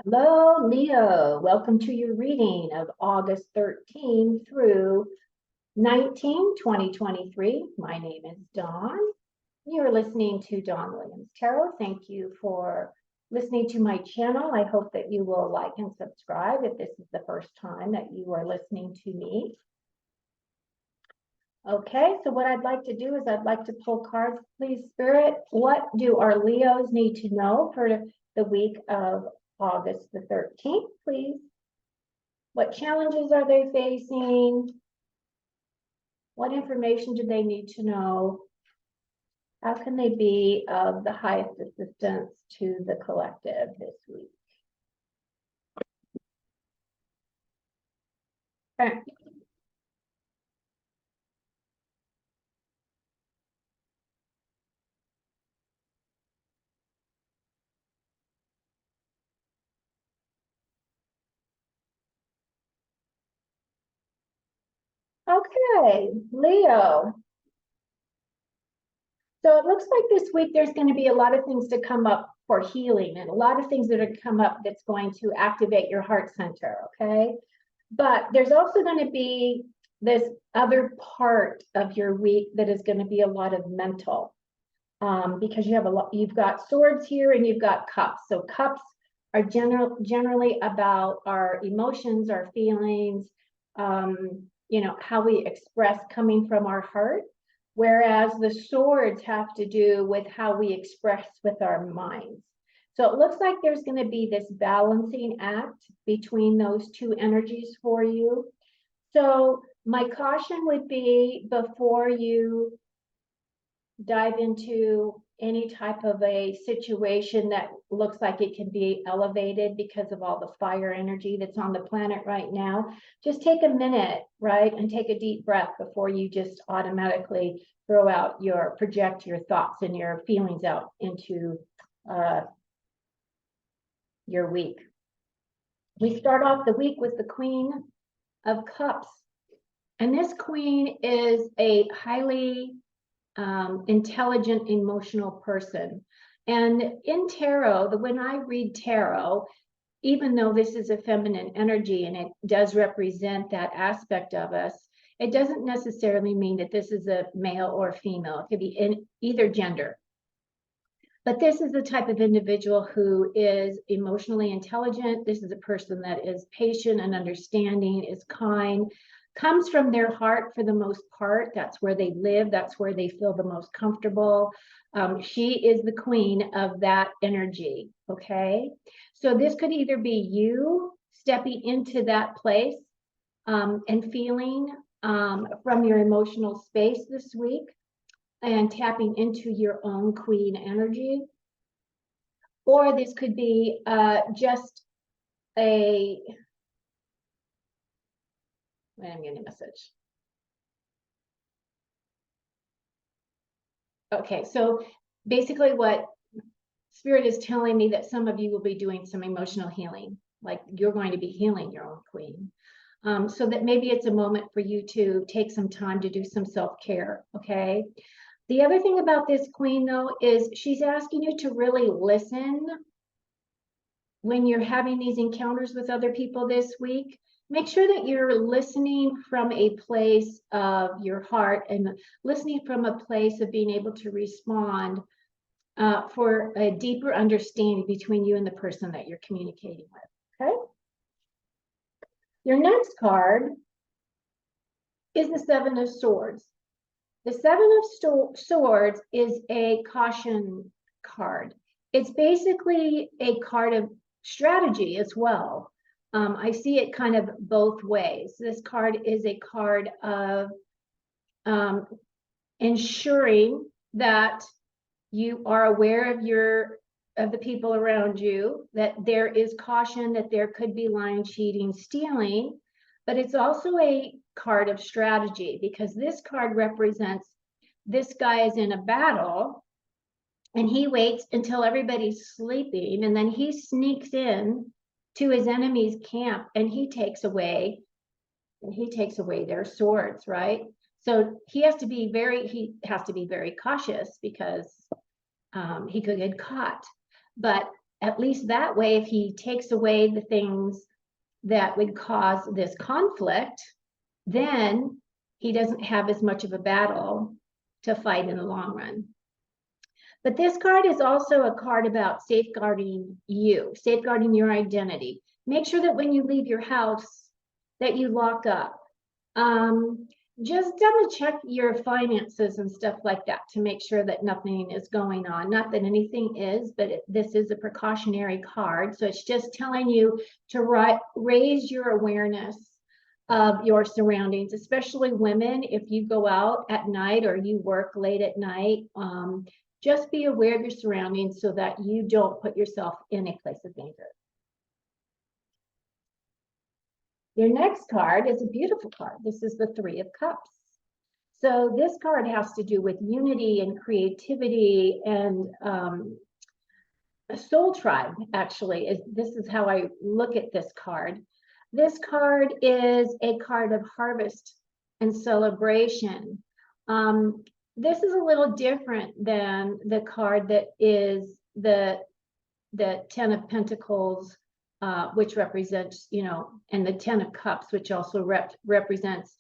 Hello, Leo. Welcome to your reading of August 13 through 19, 2023. My name is Dawn. You're listening to Dawn Williams Tarot. Thank you for listening to my channel. I hope that you will like and subscribe if this is the first time that you are listening to me. Okay, so what I'd like to do is I'd like to pull cards, please, Spirit. What do our Leos need to know for the week of August the 13th, please? What challenges are they facing? What information do they need to know? How can they be of the highest assistance to the collective this week? Okay. Okay, Leo. So it looks like this week there's going to be a lot of things to come up for healing and a lot of things that are come up that's going to activate your heart center, okay? But there's also going to be this other part of your week that is going to be a lot of mental, because you've got swords here and you've got cups. So cups are generally about our emotions, our feelings, how we express coming from our heart. Whereas the swords have to do with how we express with our minds. So it looks like there's going to be this balancing act between those two energies for you. So my caution would be, before you dive into any type of a situation that looks like it can be elevated because of all the fire energy that's on the planet right now, just take a minute, right, and take a deep breath before you just automatically project your thoughts and your feelings out into your week. We start off the week with the Queen of Cups, and this queen is a highly intelligent, emotional person. And in tarot, when I read tarot, even though this is a feminine energy and it does represent that aspect of us, it doesn't necessarily mean that this is a male or female. It could be in either gender. But this is the type of individual who is emotionally intelligent. This is a person that is patient and understanding, is kind, comes from their heart for the most part. That's where they live. That's where they feel the most comfortable. She is the queen of that energy, okay? So this could either be you stepping into that place and feeling from your emotional space this week and tapping into your own queen energy. Or this could be just I'm getting a message. Okay, so basically what Spirit is telling me that some of you will be doing some emotional healing, like you're going to be healing your own queen. So that maybe it's a moment for you to take some time to do some self-care, okay? The other thing about this queen, though, is she's asking you to really listen when you're having these encounters with other people this week. Make sure that you're listening from a place of your heart and listening from a place of being able to respond for a deeper understanding between you and the person that you're communicating with, okay? Your next card is the Seven of Swords. The Seven of Swords is a caution card. It's basically a card of strategy as well. I see it kind of both ways. This card is a card of ensuring that you are aware of the people around you, that there is caution, that there could be lying, cheating, stealing, but it's also a card of strategy, because this card represents this guy is in a battle and he waits until everybody's sleeping, and then he sneaks in to his enemy's camp and he takes away their swords, right? So he has to be very cautious, because he could get caught. But at least that way, if he takes away the things that would cause this conflict, then he doesn't have as much of a battle to fight in the long run. But this card is also a card about safeguarding you, safeguarding your identity. Make sure that when you leave your house that you lock up. Just double check your finances and stuff like that to make sure that nothing is going on. Not that anything is, but this is a precautionary card. So it's just telling you to raise your awareness of your surroundings, especially women. If you go out at night or you work late at night, just be aware of your surroundings so that you don't put yourself in a place of danger. Your next card is a beautiful card. This is the Three of Cups. So this card has to do with unity and creativity and a soul tribe, actually. This is how I look at this card. This card is a card of harvest and celebration. This is a little different than the card that is the Ten of Pentacles, which represents, and the Ten of Cups, which also represents,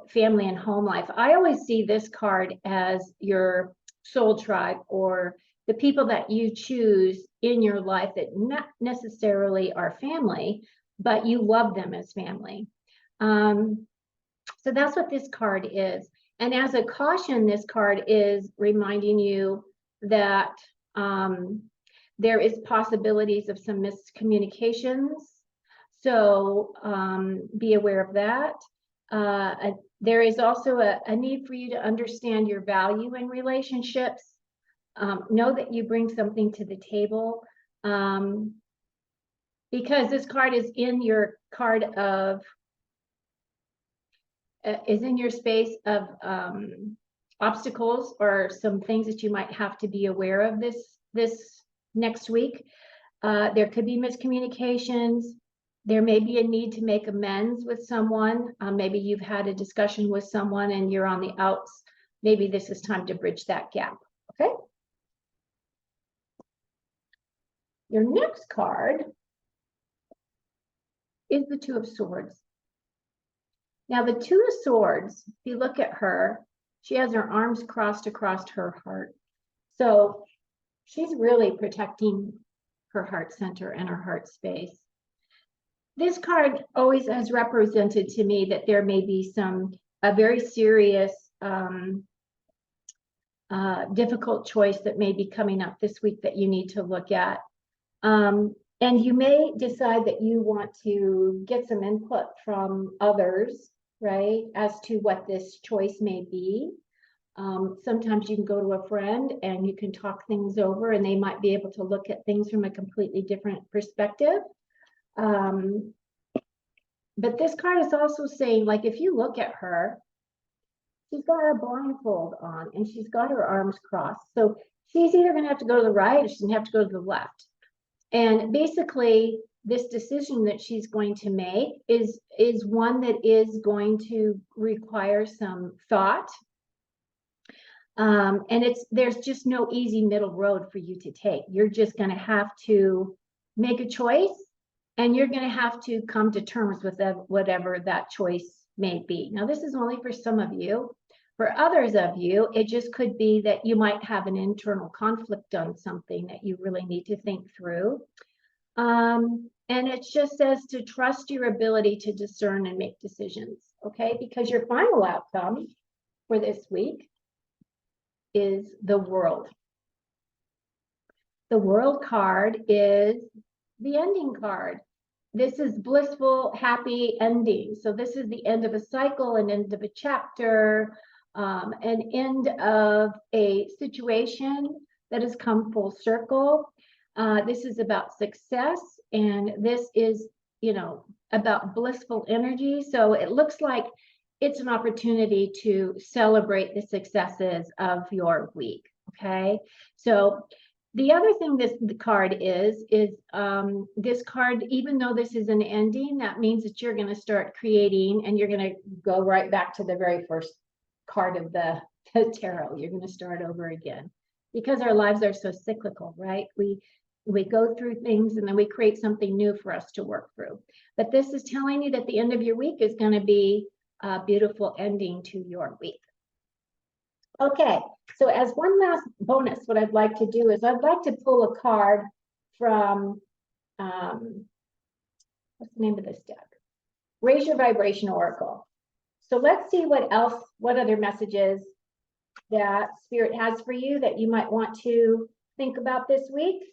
family and home life. I always see this card as your soul tribe, or the people that you choose in your life that not necessarily are family, but you love them as family. So that's what this card is. And as a caution, this card is reminding you that there is possibilities of some miscommunications. So be aware of that. There is also a need for you to understand your value in relationships. Know that you bring something to the table, because this card is in your card of is in your space of obstacles or some things that you might have to be aware of this next week. There could be miscommunications. There may be a need to make amends with someone. Maybe you've had a discussion with someone and you're on the outs. Maybe this is time to bridge that gap. Okay. Your next card is the Two of Swords. Now, the Two of Swords, if you look at her, she has her arms crossed across her heart. So she's really protecting her heart center and her heart space. This card always has represented to me that there may be a very serious, difficult choice that may be coming up this week that you need to look at. And you may decide that you want to get some input from others, right, as to what this choice may be. Sometimes you can go to a friend and you can talk things over, and they might be able to look at things from a completely different perspective. But this card is also saying, like, if you look at her, she's got a blindfold on and she's got her arms crossed. So she's either going to have to go to the right or she's going to have to go to the left. And basically, this decision that she's going to make is one that is going to require some thought. And there's just no easy middle road for you to take. You're just going to have to make a choice, and you're going to have to come to terms with whatever that choice may be. Now, this is only for some of you. For others of you, it just could be that you might have an internal conflict on something that you really need to think through. And it just says to trust your ability to discern and make decisions, okay? Because your final outcome for this week is the World. The World card is the ending card. This is blissful, happy ending. So this is the end of a cycle, an end of a chapter, an end of a situation that has come full circle. This is about success, and this is, about blissful energy. So it looks like it's an opportunity to celebrate the successes of your week. Okay. So the other thing the card is this card, even though this is an ending, that means that you're going to start creating, and you're going to go right back to the very first card of the tarot. You're going to start over again, because our lives are so cyclical, right? We go through things and then we create something new for us to work through. But this is telling you that the end of your week is going to be a beautiful ending to your week. Okay, so as one last bonus, what I'd like to do is I'd like to pull a card from, what's the name of this deck? Raise Your Vibration Oracle. So let's see what else, what other messages that Spirit has for you that you might want to think about this week.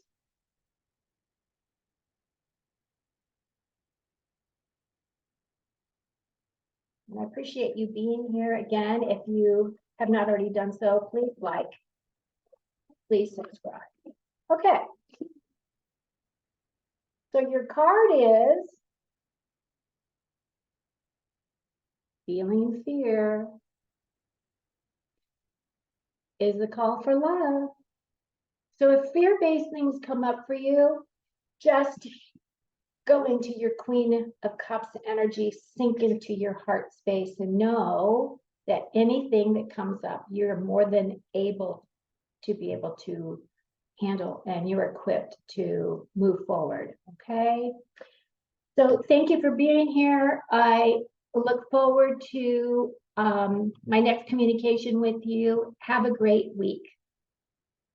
And I appreciate you being here again. If you have not already done so, please like, please subscribe. Okay. So your card is feeling fear is the call for love. So if fear-based things come up for you, just go into your Queen of Cups energy, sink into your heart space, and know that anything that comes up, you're more than able to be able to handle, and you're equipped to move forward. Okay. So thank you for being here. I look forward to my next communication with you. Have a great week.